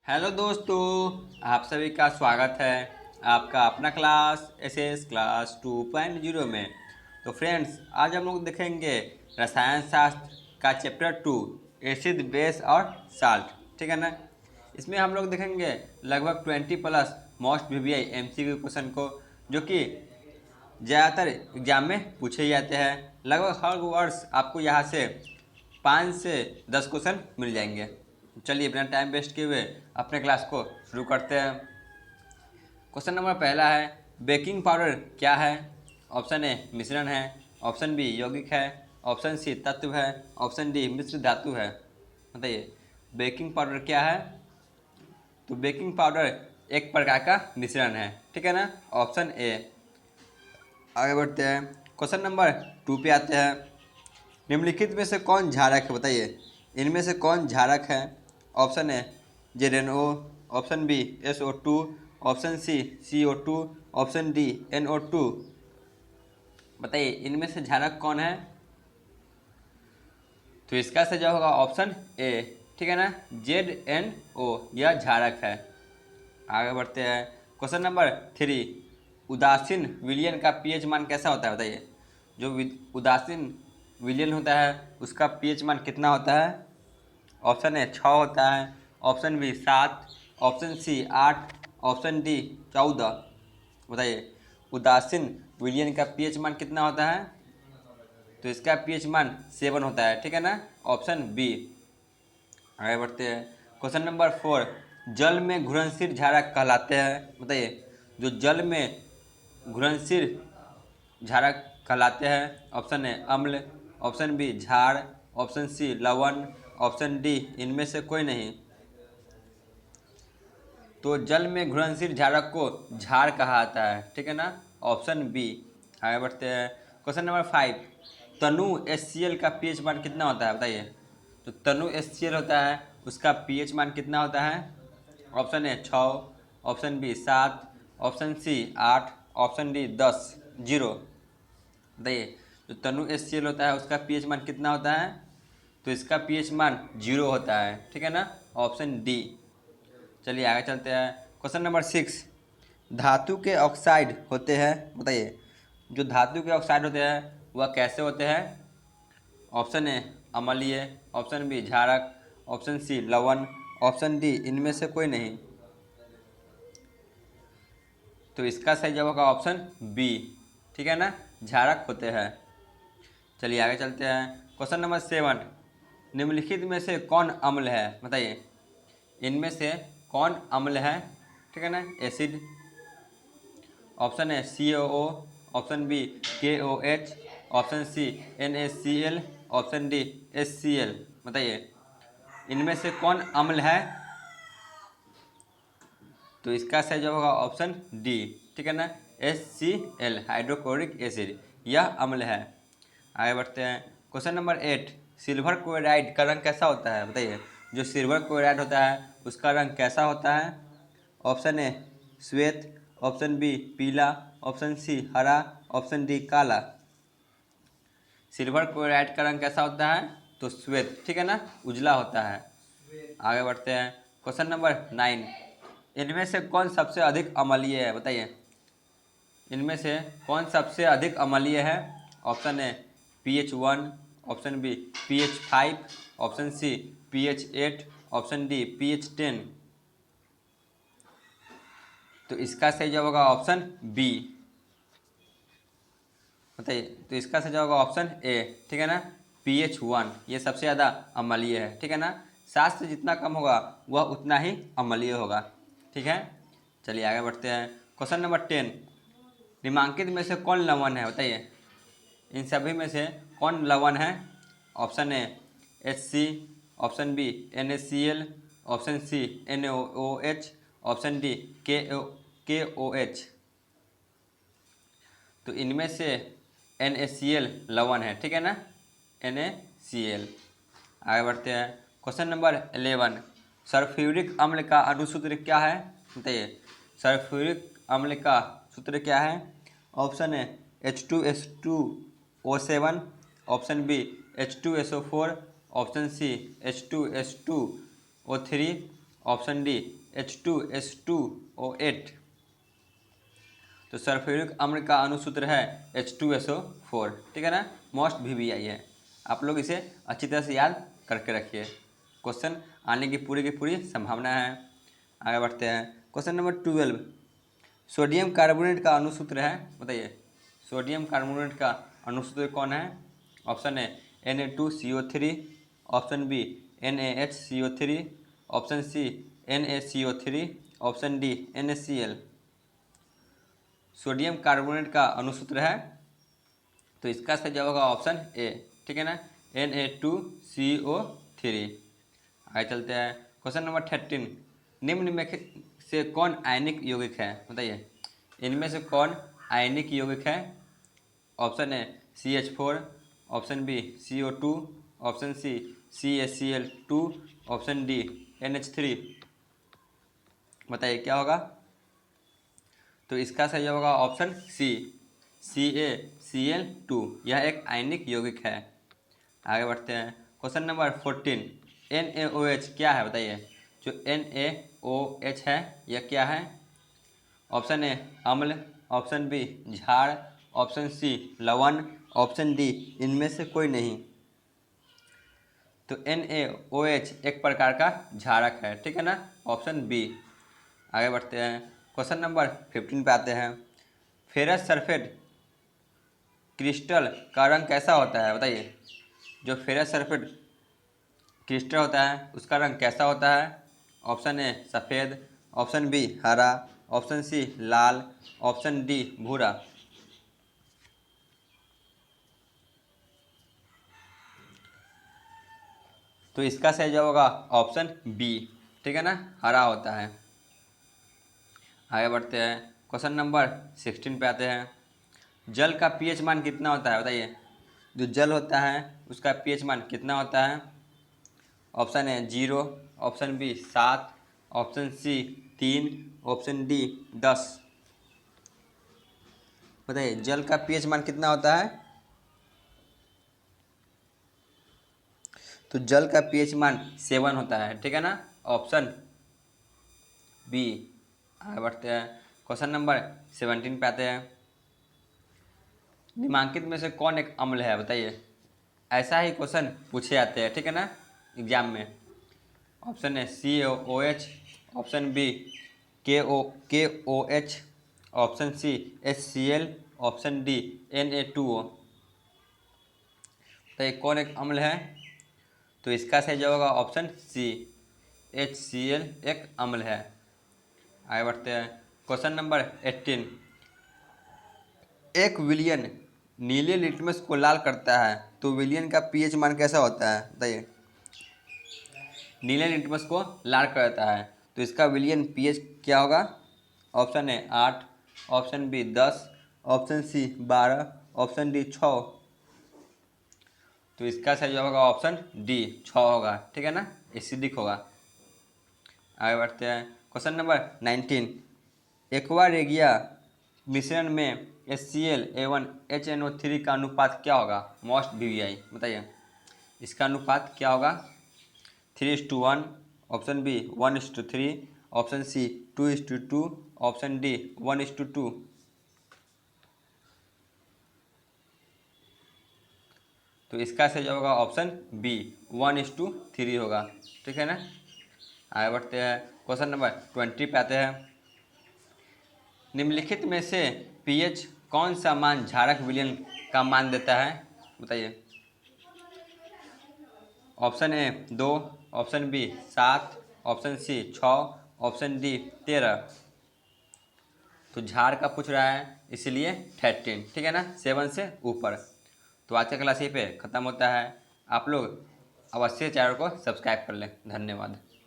Hello दोस्तों, आप सभी का स्वागत है आपका अपना क्लास एसएस क्लास 2.0 में। तो फ्रेंड्स, आज हम लोग देखेंगे रसायन शास्त्र का चैप्टर 2 एसिड बेस और साल्ट। ठीक है ना। इसमें हम लोग देखेंगे लगभग 20 plus most VVI MCQ question को, जो कि ज़्यादातर एग्जाम में पूछे जाते हैं। लगभग हर वर्ष आपको यहाँ से 5 से 10 क्वेश्चन मिल जाएंगे। चलिए बिना टाइम वेस्ट किए हुए अपने क्लास को शुरू करते हैं। क्वेश्चन नंबर पहला है, बेकिंग पाउडर क्या है? ऑप्शन ए मिश्रण है, ऑप्शन बी यौगिक है, ऑप्शन सी तत्व है, ऑप्शन डी मिश्र धातु है। बताइए बेकिंग पाउडर क्या है? तो बेकिंग पाउडर एक प्रकार का मिश्रण है। ठीक है ना, ऑप्शन ए। आगे बढ़ते हैं, क्वेश्चन नंबर 2 पे आते हैं। निम्नलिखित में से कौन क्षारक है? बताइए इनमें से कौन क्षारक है? Option A ZnO, option B SO2, option C CO2, option D NO2। बताइए इनमें से क्षारक कौन है? तो इसका सही जवाब होगा ऑप्शन ए। ठीक है ना, ZnO यह क्षारक है। आगे बढ़ते हैं, क्वेश्चन नंबर 3, उदासीन विलयन का पीएच मान कैसा होता है? बताइए जो उदासीन विलयन होता है उसका पीएच मान कितना होता है? ऑप्शन ए 6 होता है, option B 7, option C 8, option D 14। बताइए उदासीन विलयन का पीएच मान कितना होता है? तो इसका पीएच मान 7 होता है। ठीक है ना, ऑप्शन बी। आगे बढ़ते हैं, क्वेश्चन नंबर 4, जल में घुलनशील क्षारक कहलाते हैं। बताइए जो जल में घुलनशील क्षारक कहलाते हैं। ऑप्शन ए अम्ल, ऑप्शन बी क्षार, ऑप्शन सी लवण, ऑप्शन डी इनमें से कोई नहीं। तो जल में घुलनशील क्षारक को क्षार कहा जाता है। ठीक है ना, ऑप्शन बी। आगे बढ़ते हैं, क्वेश्चन नंबर 5, तनु HCl का पीएच मान कितना होता है? बताइए तो तनु HCl होता है उसका पीएच मान कितना होता है? Option A 6, option B 7, option C 8, option D 10 0। बताइए जो तनु HCl होता है उसका पीएच मान कितना होता है? तो इसका पीएच मान 0 होता है। ठीक है ना, ऑप्शन डी। चलिए आगे चलते हैं, क्वेश्चन नंबर 6, धातु के ऑक्साइड होते हैं। बताइए जो धातु के ऑक्साइड होते हैं वह कैसे होते हैं? ऑप्शन ए अम्लीय, ऑप्शन बी क्षारक, ऑप्शन सी लवण, ऑप्शन डी इनमें से कोई नहीं। तो इसका सही जवाब होगा ऑप्शन बी। ठीक है ना, क्षारक होते हैं। चलिए आगे चलते हैं, क्वेश्चन नंबर 7, निम्नलिखित में से कौन अम्ल है? बताइए इनमें से कौन अम्ल है? ठीक है ना, एसिड। ऑप्शन है COO, option B KOH, option C NaCl, option D HCl। बताइए इनमें से कौन अम्ल है? तो इसका सही जवाब होगा ऑप्शन डी। ठीक है ना, HCl हाइड्रोक्लोरिक एसिड यह अम्ल है। आगे बढ़ते हैं, क्वेश्चन नंबर 8, सिल्वर क्लोराइड का रंग कैसा होता है? बताइए जो सिल्वर क्लोराइड होता है उसका रंग कैसा होता है? ऑप्शन ए श्वेत, ऑप्शन बी पीला, ऑप्शन सी हरा, ऑप्शन डी काला। सिल्वर क्लोराइड का रंग कैसा होता है? तो श्वेत। ठीक है ना, उजला होता है। आगे बढ़ते हैं, क्वेश्चन नंबर 9, इनमें से कौन सबसे अधिक अम्लीय है? बताइए इनमें से कौन सबसे अधिक अम्लीय है? Option A pH 1, option B pH 5, option C pH 8, option D pH 10। तो इसका सही जवाब होगा ऑप्शन बी। बताइए तो इसका सही जवाब होगा ऑप्शन ए। ठीक है ना, pH 1 ये सबसे ज़्यादा अम्लीय है। ठीक है ना, 7 से जितना कम होगा वह उतना ही अम्लीय होगा। ठीक है, चलिए आगे बढ़ते हैं, क्वेश्चन नंबर 10, निम्नलिखित में से कौन लवण है? बताइए इन सभी में से कौन लवण है? Option A HC, option B NaCl, option C NaOH, option D KOH। तो इनमें से NaCl लवण है। ठीक है ना, NaCl। आगे बढ़ते हैं, क्वेश्चन नंबर 11, सल्फ्यूरिक अम्ल का अणुसूत्र क्या है? बताइए सल्फ्यूरिक अम्ल का सूत्र क्या है? Option A H2S2O7, option B H2SO4, option C H2S2O3, option D H2S2O8। तो सल्फ्यूरिक अम्ल का अणुसूत्र है H2SO4, ठीक है ना। मोस्ट VBI है, आप लोग इसे अच्छी तरह से याद करके रखिए, क्वेश्चन आने की पूरी संभावना है। आगे बढ़ते हैं, क्वेश्चन नंबर 12। सोडियम कार्बोनेट का अणुसूत्र है, बताइए सोडियम कार्बोनेट का अणुसूत्र कौन है। ऑप्शन है Na2CO3, option B NaHCO3, option C NaCO3, option D NaCl। Sodium carbonate का अणुसूत्र है, तो इसका सही जवाब होगा ऑप्शन ए, ठीक है ना, Na2CO3। आगे चलते हैं, क्वेश्चन नंबर 13। निम्न में से कौन आयनिक यौगिक है, बताइए इनमें से कौन आयनिक यौगिक है। Option A CH4, option B CO2, option C CaCl2, option D NH3। बताइए क्या होगा। तो इसका सही होगा ऑप्शन सी CaCl2, यह एक आयनिक यौगिक है। आगे बढ़ते हैं, क्वेश्चन नंबर 14। NaOH क्या है, बताइए जो NaOH है यह क्या है। ऑप्शन ए अम्ल, ऑप्शन बी क्षार, ऑप्शन सी लवण, ऑप्शन डी इनमें से कोई नहीं। तो NaOH एक प्रकार का क्षारक है, ठीक है ना, ऑप्शन बी। आगे बढ़ते हैं, क्वेश्चन नंबर 15 पे आते हैं। फेरस सल्फेट क्रिस्टल का रंग कैसा होता है, बताइए जो फेरस सल्फेट क्रिस्टल होता है उसका रंग कैसा होता है। ऑप्शन ए सफ़ेद, ऑप्शन बी हरा, ऑप्शन सी लाल, ऑप्शन डी भूरा। तो इसका सही जवाब होगा ऑप्शन बी, ठीक है ना, हरा होता है। आगे बढ़ते हैं, क्वेश्चन नंबर 16 पे आते हैं। जल का pH मान कितना होता है, बताइए जो जल होता है उसका pH मान कितना होता है। Option A 0, option B 7, option C 3, option D 10। बताइए जल का pH मान कितना होता है। तो जल का pH मान 7 होता है, ठीक है ना, ऑप्शन बी। आगे बढ़ते हैं, क्वेश्चन नंबर 17 पे आते हैं। निम्नलिखित में से कौन एक अम्ल है, बताइए ऐसा ही क्वेश्चन पूछे जाते हैं, ठीक है ना, एग्जाम में। ऑप्शन है CaOH, option B KOH, option C HCl, option D Na2O। तो एक कौन एक अम्ल है। तो इसका सही जवाब होगा ऑप्शन सी HCl एक अम्ल है। आगे बढ़ते हैं, क्वेश्चन नंबर 18। एक विलियन नीले लिटमस को लाल करता है तो विलियन का pH मान कैसा होता है, बताइए नीले लिटमस को लाल करता है तो इसका विलियन pH क्या होगा। Option A 8, option B 10, option C 12, option D 6। तो इसका सही जवाब होगा ऑप्शन डी 6 होगा, ठीक है ना, एसिडिक होगा। आगे बढ़ते हैं, क्वेश्चन नंबर 19। एक्वा रेगिया मिश्रण में HCl एवं HNO3 का अनुपात क्या होगा, मोस्ट VBI। बताइए इसका अनुपात क्या होगा। 3:1, option B 1:3, option C 2:2, option D 1:2। तो इसका सही जवाब होगा ऑप्शन बी 1:3 होगा, ठीक है ना। आगे बढ़ते हैं, क्वेश्चन नंबर 20 पे आते हैं। निम्नलिखित में से pH कौन सा मान क्षारक विलयन का मान देता है, बताइए option A 2, option B 7, option C 6, option D 13। तो झाड़ का पूछ रहा है इसलिए 13, ठीक है ना, 7 से ऊपर। तो आज का क्लास यहीं पे ख़त्म होता है। आप लोग अवश्य चैनल को सब्सक्राइब कर लें। धन्यवाद।